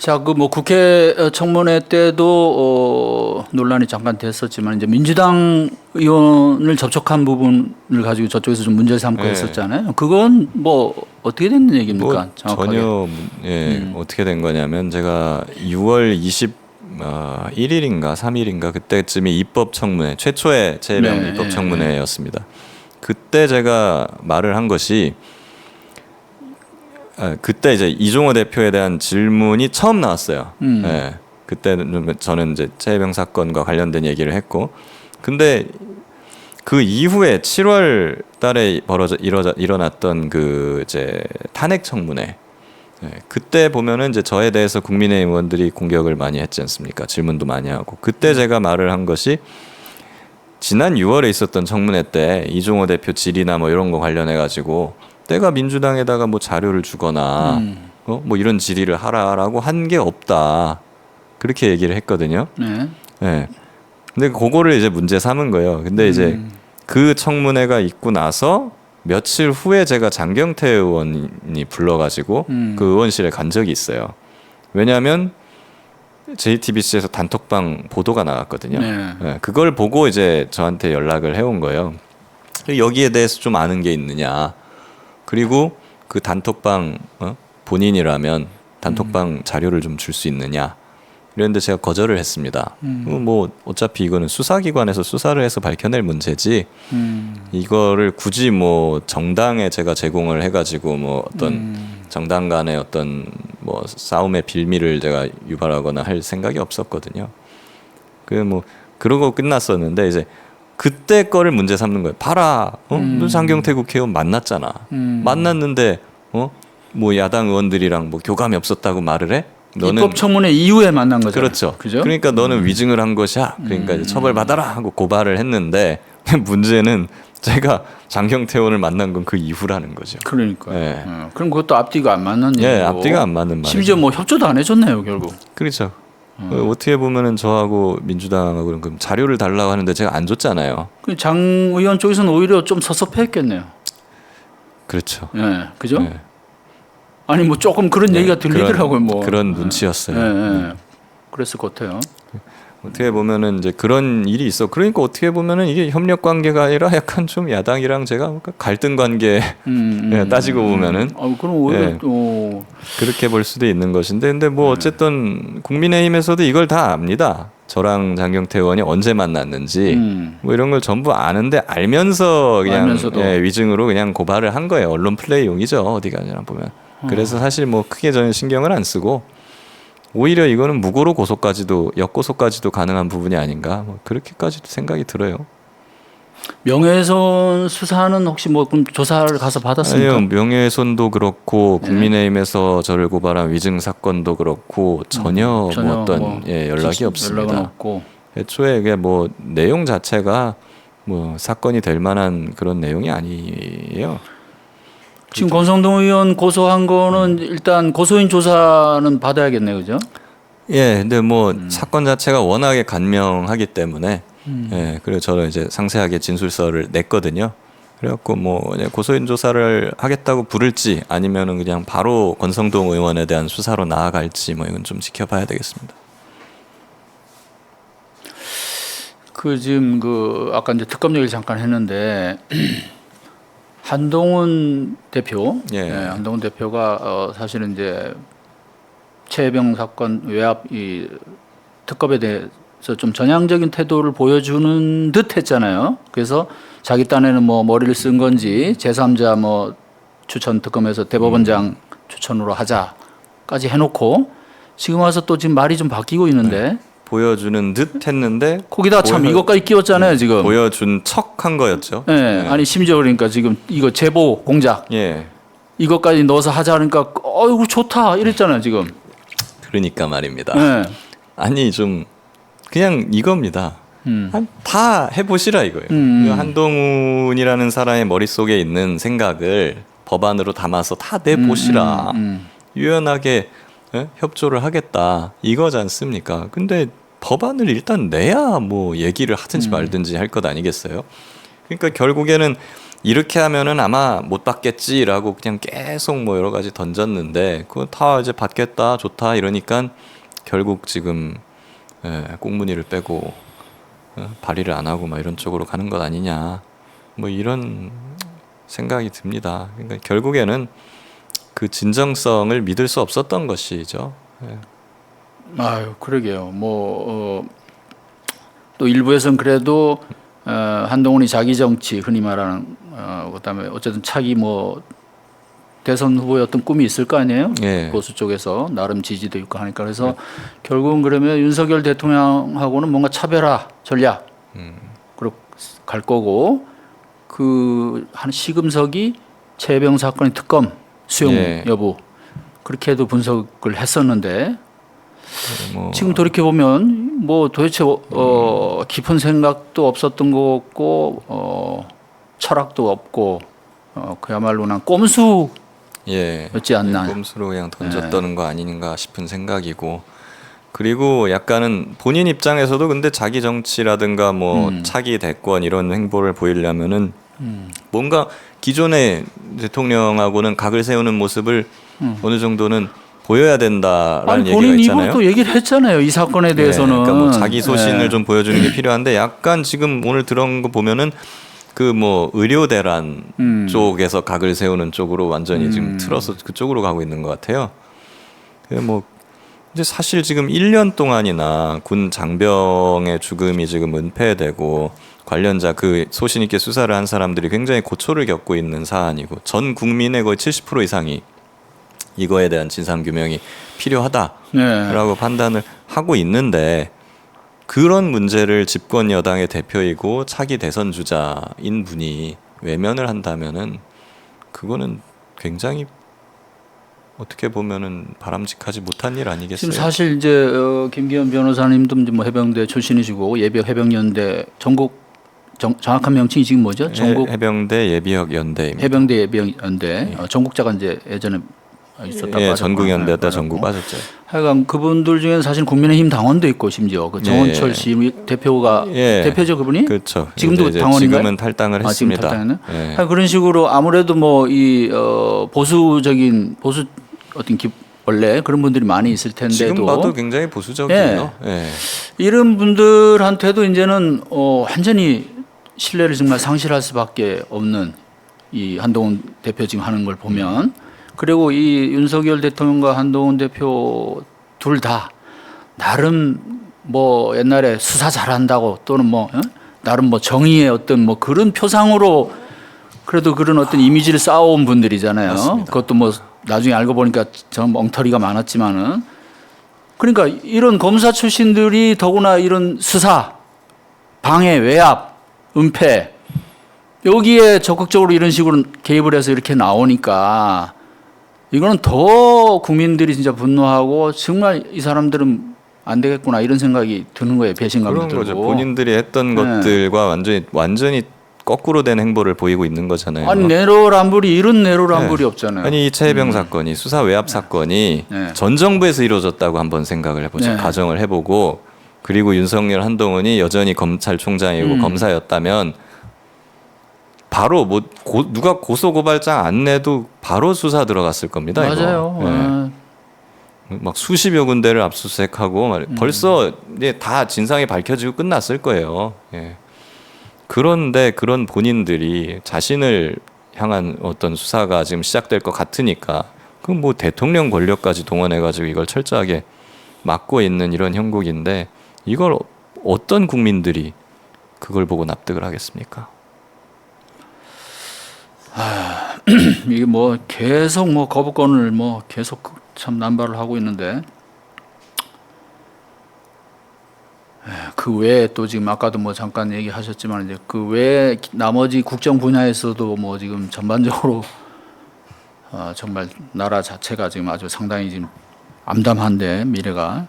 자, 그 뭐 국회 청문회 때도 논란이 잠깐 됐었지만 이제 민주당 의원을 접촉한 부분을 가지고 저쪽에서 좀 문제 삼고 네. 했었잖아요. 그건 뭐 어떻게 된 얘기입니까? 뭐 정확하게. 전혀 어떻게 된 거냐면 제가 6월 21일인가 3일인가 그때쯤이 입법 청문회 최초의 재명 네, 입법 청문회였습니다. 그때 제가 말을 한 것이 그때 이제 이종호 대표에 대한 질문이 처음 나왔어요. 예, 그때는 저는 이제 최혜병 사건과 관련된 얘기를 했고, 근데 그 이후에 7월 달에 일어났던 그 이제 탄핵 청문회, 그때 보면은 이제 저에 대해서 국민의힘 의원들이 공격을 많이 했지 않습니까? 질문도 많이 하고, 그때 제가 말을 한 것이 지난 6월에 있었던 청문회 때 이종호 대표 질의나 뭐 이런 거 관련해 가지고 내가 민주당에다가 뭐 자료를 주거나 뭐 이런 질의를 하라라고 한 게 없다, 그렇게 얘기를 했거든요. 네. 네. 근데 그거를 이제 문제 삼은 거예요. 근데 이제 그 청문회가 있고 나서 며칠 후에 제가 장경태 의원이 불러가지고 그 의원실에 간 적이 있어요. 왜냐하면 JTBC에서 단톡방 보도가 나왔거든요. 네, 그걸 보고 이제 저한테 연락을 해온 거예요. 여기에 대해서 좀 아는 게 있느냐. 그리고 그 단톡방 본인이라면 단톡방 자료를 좀 줄 수 있느냐. 이랬는데 제가 거절을 했습니다. 뭐 어차피 이거는 수사기관에서 수사를 해서 밝혀낼 문제지. 이거를 굳이 뭐 정당에 제가 제공을 해가지고 뭐 어떤 정당 간의 어떤 뭐 싸움의 빌미를 제가 유발하거나 할 생각이 없었거든요. 그 뭐 그러고 끝났었는데 이제 그때 거를 문제 삼는 거예요. 봐라, 너 장경태 국회의원 만났잖아. 만났는데 뭐 야당 의원들이랑 뭐 교감이 없었다고 말을 해? 너는 입법 청문회 이후에 만난 거죠. 그렇죠. 그죠? 그러니까 너는 위증을 한 것이야. 그러니까 이제 처벌받아라 하고 고발을 했는데 문제는 제가 장경태 의원을 만난 건 그 이후라는 거죠. 그러니까. 네. 그럼 그것도 앞뒤가 안 맞는 예, 얘기고. 앞뒤가 안 맞는 말이죠. 심지어 뭐 협조도 안 해줬네요, 결국. 그렇죠. 어떻게 보면은 저하고 민주당하고 그럼 자료를 달라고 하는데 제가 안 줬잖아요. 장 의원 쪽에서는 오히려 좀 섭섭했겠네요. 그렇죠. 예, 그죠? 네. 아니 뭐 조금 그런 얘기가 들리더라고요, 뭐. 그런 눈치였어요. 그랬을 것 같아요. 어떻게 보면은 이제 그런 일이 있어. 그러니까 어떻게 보면은 이게 협력 관계가 아니라 약간 좀 야당이랑 제가 갈등 관계 따지고 보면은. 그럼 오히려 예. 또 그렇게 볼 수도 있는 것인데, 근데 뭐 어쨌든 국민의힘에서도 이걸 다 압니다. 저랑 장경태 의원이 언제 만났는지 뭐 이런 걸 전부 아는데 알면서 그냥 알면서도. 위증으로 그냥 고발을 한 거예요. 언론 플레이용이죠. 어디 가냐 보면. 그래서 사실 뭐 크게 저는 신경을 안 쓰고 오히려 이거는 무고로 고소까지도 역고소까지도 가능한 부분이 아닌가, 뭐 그렇게까지도 생각이 들어요. 명예훼손 수사는 혹시 뭐 그럼 조사를 가서 받았습니까? 아니요, 명예훼손도 그렇고 국민의힘에서 저를 고발한 위증 사건도 그렇고 전혀 뭐 어떤 연락이 없습니다. 연락은 없고. 애초에 이게 뭐 내용 자체가 뭐 사건이 될 만한 그런 내용이 아니에요. 지금 권성동 의원 고소한 거는 일단 고소인 조사는 받아야겠네요, 그죠? 예, 근데 뭐 사건 자체가 워낙에 간명하기 때문에 예, 그래서 저는 이제 상세하게 진술서를 냈거든요. 그래갖고 뭐 고소인 조사를 하겠다고 부를지 아니면은 그냥 바로 권성동 의원에 대한 수사로 나아갈지 뭐 이건 좀 지켜봐야 되겠습니다. 그 지금 그 아까 이제 특검 얘기를 잠깐 했는데 한동훈 대표, 한동훈 대표가 사실은 이제 최혜병 사건 외압 이 특검에 대해서 좀 전향적인 태도를 보여주는 듯 했잖아요. 그래서 자기 딴에는 뭐 머리를 쓴 건지 제3자 뭐 추천 특검에서 대법원장 추천으로 하자까지 해놓고 지금 와서 또 지금 말이 좀 바뀌고 있는데 보여주는 듯 했는데 거기다 참 이것까지 끼웠잖아요, 지금. 보여준 척한 거였죠. 아니 심지어 그러니까 지금 이거 제보 공작 이것까지 넣어서 하자 그러니까 어이구 좋다 이랬잖아요, 지금. 그러니까 말입니다. 아니 좀 그냥 이겁니다. 다 해보시라 이거예요. 한동훈이라는 사람의 머릿속에 있는 생각을 법안으로 담아서 다 내보시라. 유연하게 협조를 하겠다 이거지 않습니까? 근데 법안을 일단 내야 뭐 얘기를 하든지 말든지 할 것 아니겠어요? 그러니까 결국에는 이렇게 하면은 아마 못 받겠지라고 그냥 계속 뭐 여러 가지 던졌는데 그거 다 이제 받겠다 좋다 이러니까 결국 지금 꽁무니를 빼고 발의를 안 하고 막 이런 쪽으로 가는 것 아니냐 뭐 이런 생각이 듭니다. 그러니까 결국에는 그 진정성을 믿을 수 없었던 것이죠. 아유, 그러게요. 또 일부에서는 그래도 한동훈이 자기 정치 흔히 말하는 그다음에 어쨌든 차기 뭐 대선 후보의 어떤 꿈이 있을 거 아니에요? 예. 보수 쪽에서 나름 지지도 있고 하니까 그래서 결국은 그러면 윤석열 대통령하고는 뭔가 차별화 전략 그렇게 갈 거고 그 한 시금석이 최혜병 사건의 특검 수용 예. 여부 그렇게도 분석을 했었는데 뭐 지금 돌이켜 보면 뭐 도대체 깊은 생각도 없었던 것 같고 철학도 없고 그야말로 그냥 꼼수 였지 않나. 꼼수로 그냥 던졌다는 거 아닌가 싶은 생각이고 그리고 약간은 본인 입장에서도 근데 자기 정치라든가 뭐 차기 대권 이런 행보를 보이려면은 뭔가 기존의 대통령하고는 각을 세우는 모습을 어느 정도는 보여야 된다라는 아니, 얘기가 본인 있잖아요. 입으로 또 얘기를 했잖아요. 이 사건에 대해서는. 그러니까 뭐 자기 소신을 좀 보여주는 게 필요한데 약간 지금 오늘 들어온 거 보면은 그 뭐 의료 대란 쪽에서 각을 세우는 쪽으로 완전히 지금 틀어서 그쪽으로 가고 있는 것 같아요. 뭐 이제 사실 지금 1년 동안이나 군 장병의 죽음이 지금 은폐되고 관련자 그 소신 있게 수사를 한 사람들이 굉장히 고초를 겪고 있는 사안이고 전 국민의 거의 70% 이상이 이거에 대한 진상 규명이 필요하다라고 판단을 하고 있는데 그런 문제를 집권 여당의 대표이고 차기 대선 주자인 분이 외면을 한다면은 그거는 굉장히 어떻게 보면은 바람직하지 못한 일 아니겠어요? 지금 사실 이제 김기현 변호사님도 이제 뭐 해병대 출신이시고 예비역 해병연대 전국 정확한 명칭이 지금 뭐죠? 전국 해병대 예비역 연대입니다. 해병대 예비역 연대 전국자가 이제 예전에 있었다고 전국 연대였다 전국 빠졌죠. 하여간 그분들 중에는 사실 국민의힘 당원도 있고 심지어 그 정원철 씨 대표가 대표죠 그분이? 그렇죠. 지금도 당원인가요? 지금은 탈당을 했습니다. 지금 탈당했나? 그런 식으로 아무래도 뭐 이 보수 어떤 원래 그런 분들이 많이 있을 텐데도 지금 봐도 굉장히 보수적이에요. 이런 분들한테도 이제는 완전히 신뢰를 정말 상실할 수밖에 없는 이 한동훈 대표 지금 하는 걸 보면 그리고 이 윤석열 대통령과 한동훈 대표 둘 다 나름 뭐 옛날에 수사 잘한다고 또는 뭐 나름 뭐 정의의 어떤 뭐 그런 표상으로 그래도 그런 어떤 이미지를 쌓아온 분들이잖아요. 맞습니다. 그것도 뭐 나중에 알고 보니까 전 엉터리가 많았지만은 그러니까 이런 검사 출신들이 더구나 이런 수사, 방해, 외압, 은폐 여기에 적극적으로 이런 식으로 개입을 해서 이렇게 나오니까 이거는 더 국민들이 진짜 분노하고 정말 이 사람들은 안 되겠구나 이런 생각이 드는 거예요. 배신감도 그런 들고. 거죠. 본인들이 했던 것들과 완전히 거꾸로 된 행보를 보이고 있는 거잖아요. 아니 내로남불이 이런 내로남불이 없잖아요. 아니 이 최혜병 사건이 수사 외압 사건이 전 정부에서 이루어졌다고 한번 생각을 해보죠. 가정을 해보고 그리고 윤석열 한동훈이 여전히 검찰총장이고 검사였다면 바로 뭐 누가 고소 고발장 안 내도 바로 수사 들어갔을 겁니다. 맞아요. 막 수십여 군데를 압수수색하고 벌써 이제 다 진상이 밝혀지고 끝났을 거예요. 그런데 그런 본인들이 자신을 향한 어떤 수사가 지금 시작될 것 같으니까 그 뭐 대통령 권력까지 동원해가지고 이걸 철저하게 막고 있는 이런 형국인데 이걸 어떤 국민들이 그걸 보고 납득을 하겠습니까? 이게 뭐 계속 뭐 거부권을 뭐 계속 참 남발을 하고 있는데 그 외에 또 지금 아까도 뭐 잠깐 얘기하셨지만 이제 그 외에 나머지 국정 분야에서도 뭐 지금 전반적으로 정말 나라 자체가 지금 아주 상당히 지금 암담한데 미래가